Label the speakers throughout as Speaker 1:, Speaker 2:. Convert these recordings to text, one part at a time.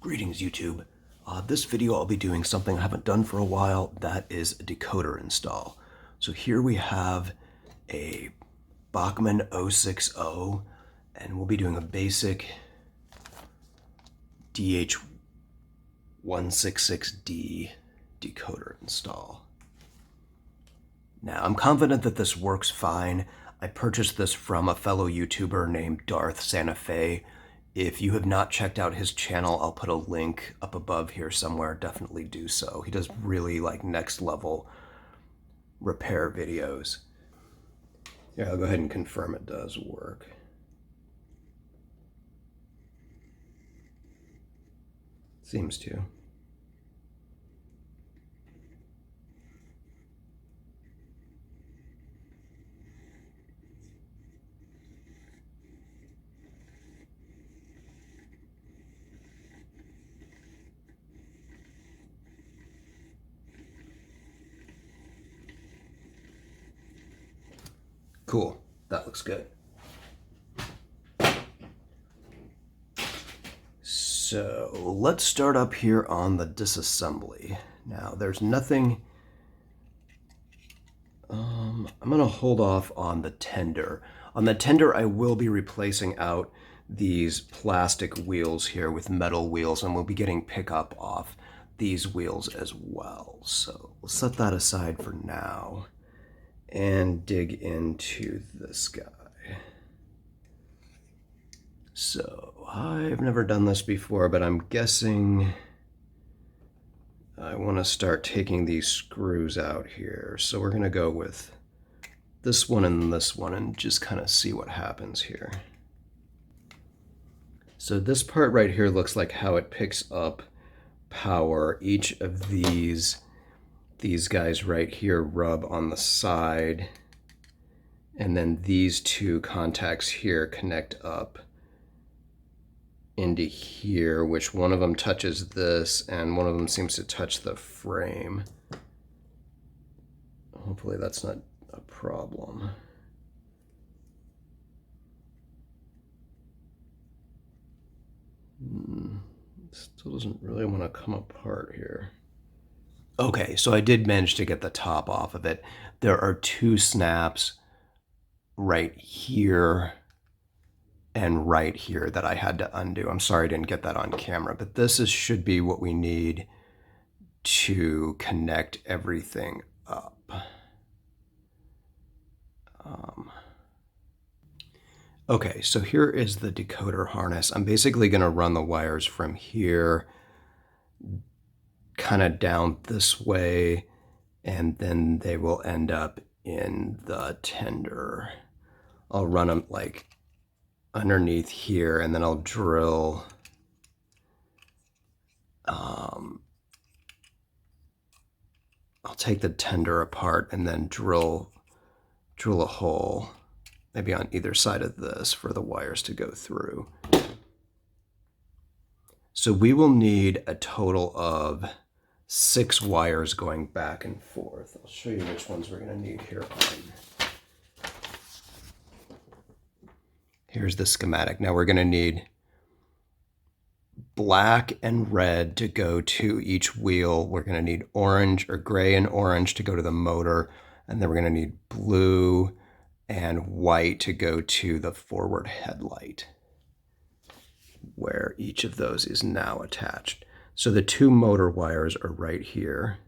Speaker 1: Greetings, YouTube. This video I'll be doing something I haven't done for a while, that is a decoder install. So here we have a Bachman 060, and we'll be doing a basic DH166D decoder install. Now, I'm confident that this works fine. I purchased this from a fellow YouTuber named Darth Santa Fe. If you have not checked out his channel, I'll put a link up above here somewhere. Definitely do so. He does really like next level repair videos. Yeah, I'll go ahead and confirm it does work. Seems to. Cool, that looks good. So let's start up here on the disassembly. Now there's nothing, I'm gonna hold off on the tender. On the tender I will be replacing out these plastic wheels here with metal wheels, and we'll be getting pickup off these wheels as well. So we'll set that aside for now and dig into this guy. So I've never done this before, but I'm guessing I want to start taking these screws out here. So we're going to go with this one and just kind of see what happens here. So this part right here looks like how it picks up power. Each of these guys right here rub on the side, and then these two contacts here connect up into here, which one of them touches this and one of them seems to touch the frame. Hopefully that's not a problem. Still doesn't really want to come apart here. Okay, so I did manage to get the top off of it. There are two snaps right here and right here that I had to undo. I'm sorry I didn't get that on camera, but this should be what we need to connect everything up. Okay, so here is the decoder harness. I'm basically going to run the wires from here kind of down this way, and then they will end up in the tender. I'll run them like underneath here, and then I'll drill I'll take the tender apart and then drill a hole maybe on either side of this for the wires to go through. So we will need a total of 6 wires going back and forth. I'll show you which ones we're going to need here on. Here's the schematic. Now we're going to need black and red to go to each wheel. We're going to need orange or gray and orange to go to the motor. And then we're going to need blue and white to go to the forward headlight, where each of those is now attached. So the 2 motor wires are right here.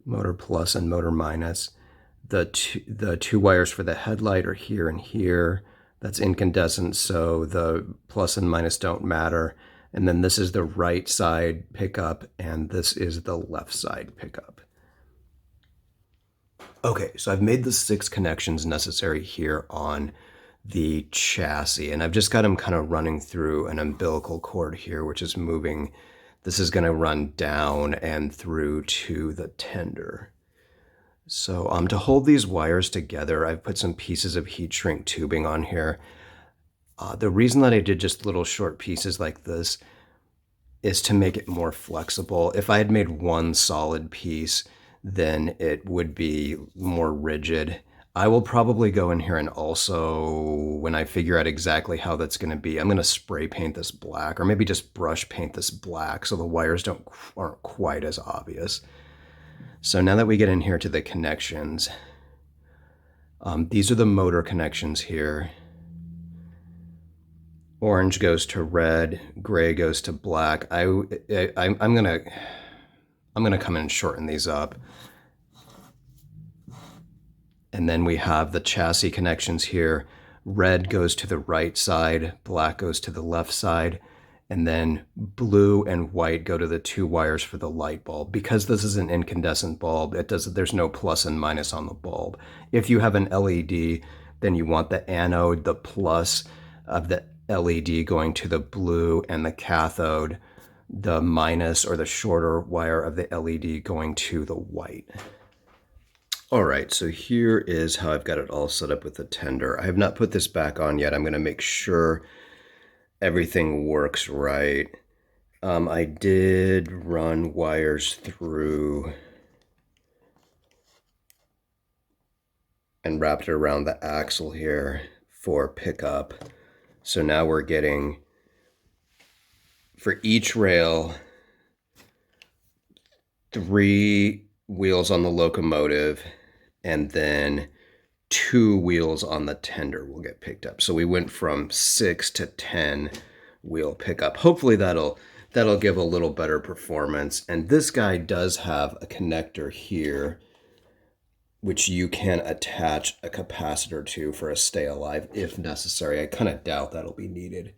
Speaker 1: Motor plus and motor minus. The two wires for the headlight are here and here. That's incandescent, so the plus and minus don't matter. And then this is the right side pickup, and this is the left side pickup. Okay, so I've made the 6 connections necessary here on the chassis, and I've just got them kind of running through an umbilical cord here, which is moving. This is going to run down and through to the tender. So to hold these wires together, I've put some pieces of heat shrink tubing on here. The reason that I did just little short pieces like this is to make it more flexible. If I had made one solid piece, then it would be more rigid. I will probably go in here and also, when I figure out exactly how that's going to be, I'm going to spray paint this black, or maybe just brush paint this black so the wires aren't quite as obvious. So now that we get in here to the connections, these are the motor connections here. Orange goes to red, gray goes to black. I'm gonna come in and shorten these up. And then we have the chassis connections here. Red goes to the right side, black goes to the left side, and then blue and white go to the two wires for the light bulb. Because this is an incandescent bulb, there's no plus and minus on the bulb. If you have an LED, then you want the anode, the plus of the LED going to the blue, and the cathode, the minus or the shorter wire of the LED going to the white. All right, so here is how I've got it all set up with the tender. I have not put this back on yet. I'm going to make sure everything works right. I did run wires through and wrapped it around the axle here for pickup. So now we're getting, for each rail, 3 wheels on the locomotive, and then 2 wheels on the tender will get picked up. So we went from 6 to 10 wheel pickup. Hopefully that'll give a little better performance. And this guy does have a connector here, which you can attach a capacitor to for a stay alive if necessary. I kind of doubt that'll be needed.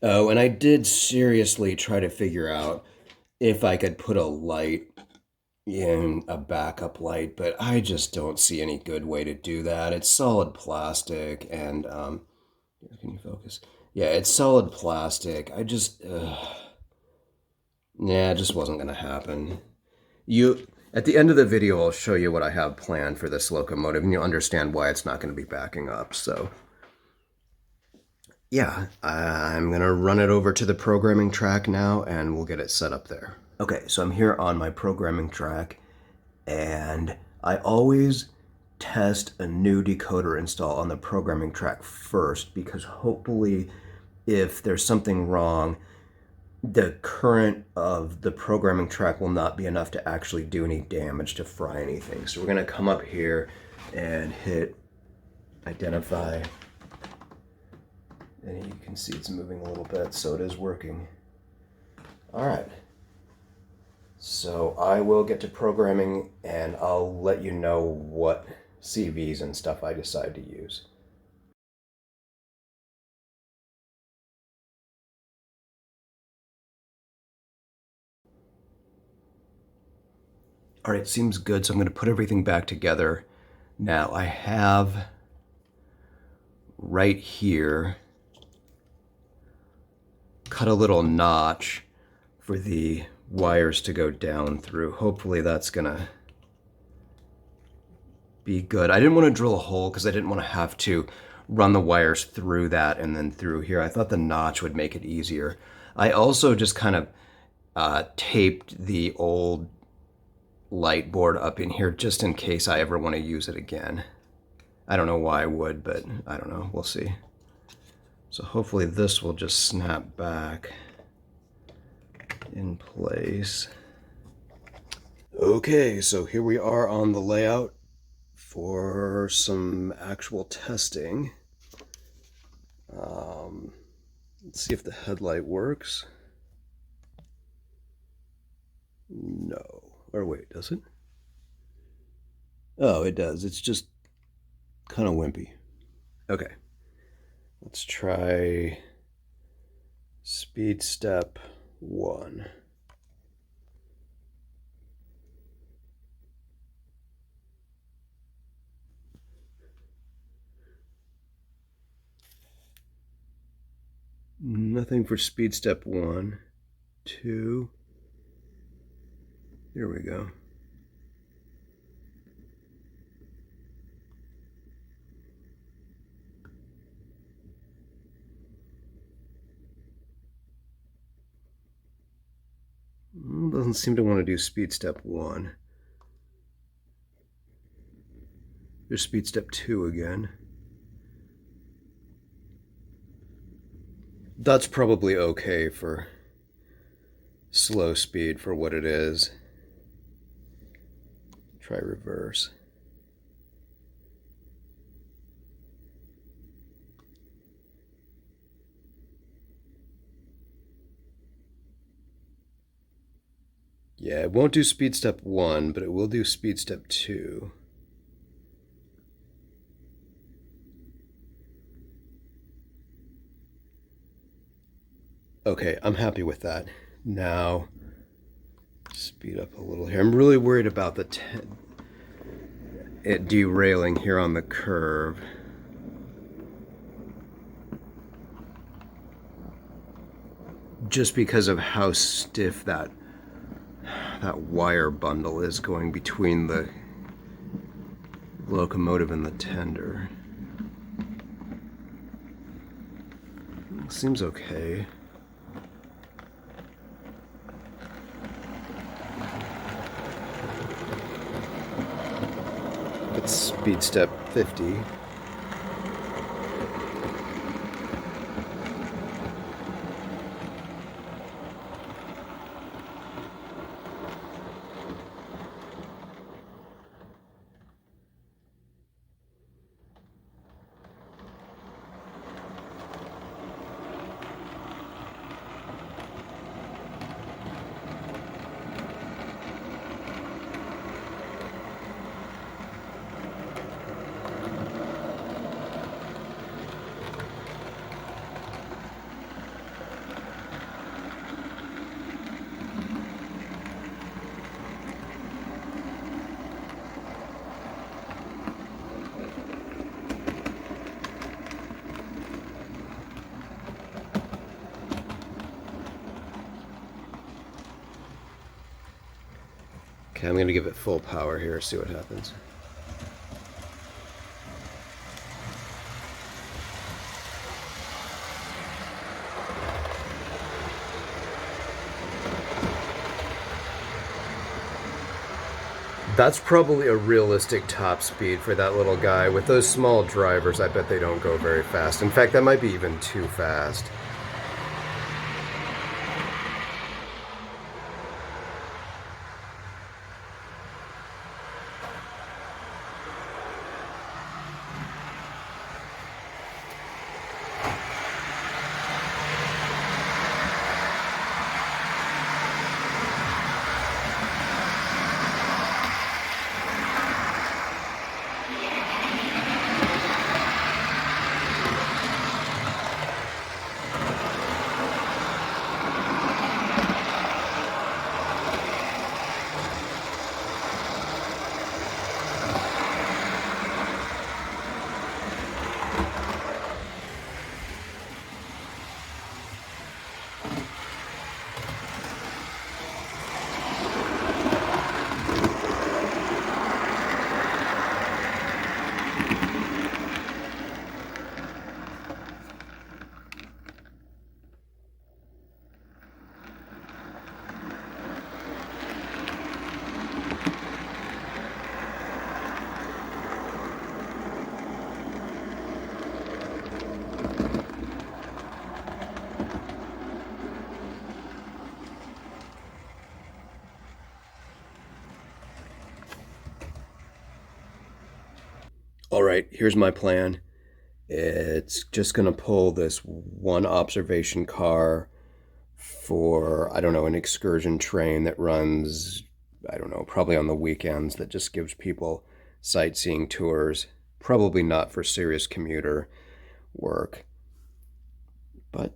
Speaker 1: Oh, and I did seriously try to figure out if I could put a light in, a backup light, but I just don't see any good way to do that. It's solid plastic, and can you focus? Yeah, it's solid plastic. It just wasn't gonna happen. At the end of the video, I'll show you what I have planned for this locomotive, and you'll understand why it's not going to be backing up. So yeah, I'm going to run it over to the programming track now, and we'll get it set up there. Okay, so I'm here on my programming track, and I always test a new decoder install on the programming track first, because hopefully if there's something wrong, the current of the programming track will not be enough to actually do any damage to fry anything. So we're going to come up here and hit identify, and you can see it's moving a little bit, so it is working. All right. So I will get to programming, and I'll let you know what CVs and stuff I decide to use. All right, seems good, so I'm going to put everything back together. Now I have right here cut a little notch for the wires to go down through. Hopefully that's gonna be good. I didn't want to drill a hole because I didn't want to have to run the wires through that and then through here. I thought the notch would make it easier. I also just kind of taped the old light board up in here just in case I ever want to use it again. I don't know why I would, but I don't know. We'll see. So hopefully this will just snap back in place. Okay, so here we are on the layout for some actual testing. Let's see if the headlight works. No. Or wait, does it? Oh, it does. It's just kind of wimpy. Okay. Let's try speed step 1. Nothing for speed step 1. 2. Here we go. Doesn't seem to want to do speed step 1. Here's speed step 2 again. That's probably okay for slow speed for what it is. Try reverse. Yeah, it won't do speed step 1, but it will do speed step 2. Okay, I'm happy with that. Now, speed up a little here. I'm really worried about it derailing here on the curve. Just because of how stiff that wire bundle is going between the locomotive and the tender. Seems okay. It's speed step 50. Okay, I'm gonna give it full power here, see what happens. That's probably a realistic top speed for that little guy. With those small drivers, I bet they don't go very fast. In fact, that might be even too fast. All right, here's my plan. It's just gonna pull this one observation car for, I don't know, an excursion train that runs, I don't know, probably on the weekends, that just gives people sightseeing tours. Probably not for serious commuter work. But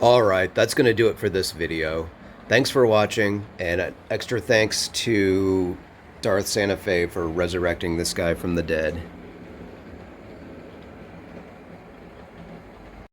Speaker 1: All right, that's going to do it for this video. Thanks for watching, and an extra thanks to Darth Santa Fe for resurrecting this guy from the dead.